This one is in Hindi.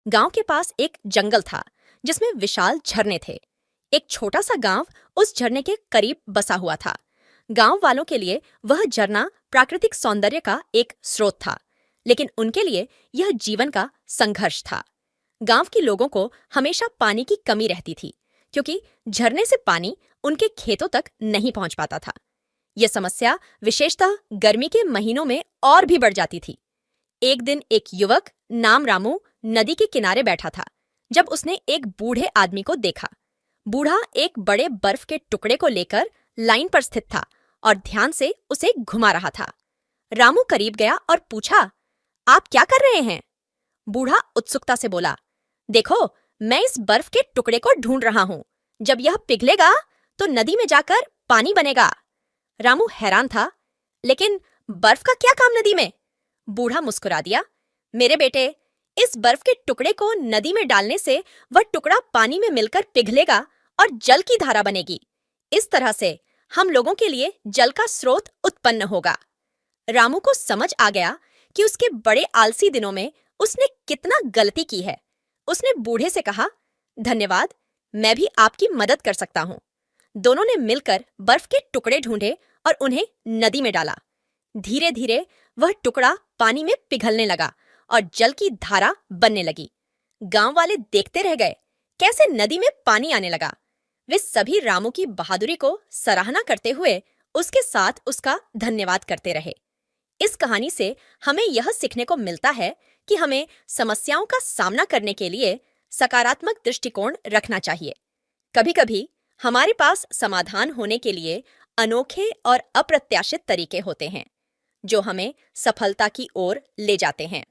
गांव के पास एक जंगल था जिसमें विशाल झरने थे। एक छोटा सा गांव उस झरने के करीब बसा हुआ था। गांव वालों के लिए वह झरना प्राकृतिक सौंदर्य का एक स्रोत था, लेकिन उनके लिए यह जीवन का संघर्ष था। गांव के लोगों को हमेशा पानी की कमी रहती थी, क्योंकि झरने से पानी उनके खेतों तक नहीं पहुंच पाता था। यह समस्या विशेषतः गर्मी के महीनों में और भी बढ़ जाती थी। एक दिन एक युवक नाम रामू नदी के किनारे बैठा था जब उसने एक बूढ़े आदमी को देखा। बूढ़ा एक बड़े बर्फ के टुकड़े को लेकर लाइन पर स्थित था और ध्यान से उसे घुमा रहा था। रामू करीब गया और पूछा, आप क्या कर रहे हैं? बूढ़ा उत्सुकता से बोला, देखो, मैं इस बर्फ के टुकड़े को ढूंढ रहा हूं। जब यह पिघलेगा तो नदी में जाकर पानी बनेगा। रामू हैरान था, लेकिन बर्फ का क्या काम नदी में? बूढ़ा मुस्कुरा दिया, मेरे बेटे, इस बर्फ के टुकड़े को नदी में डालने से वह टुकड़ा पानी में मिलकर पिघलेगा और जल की धारा बनेगी। इस तरह से हम लोगों के लिए जल का स्रोत उत्पन्न होगा। रामू को समझ आ गया कि उसके बड़े आलसी दिनों में उसने कितना गलती की है। उसने बूढ़े से कहा, धन्यवाद, मैं भी आपकी मदद कर सकता हूँ। दोनों ने मिलकर बर्फ के टुकड़े ढूंढे और उन्हें नदी में डाला। धीरे धीरे वह टुकड़ा पानी में पिघलने लगा और जल की धारा बनने लगी। गांव वाले देखते रह गए कैसे नदी में पानी आने लगा। वे सभी रामू की बहादुरी को सराहना करते हुए उसके साथ उसका धन्यवाद करते रहे। इस कहानी से हमें यह सीखने को मिलता है कि हमें समस्याओं का सामना करने के लिए सकारात्मक दृष्टिकोण रखना चाहिए। कभी-कभी हमारे पास समाधान होने के लिए अनोखे और अप्रत्याशित तरीके होते हैं, जो हमें सफलता की ओर ले जाते हैं।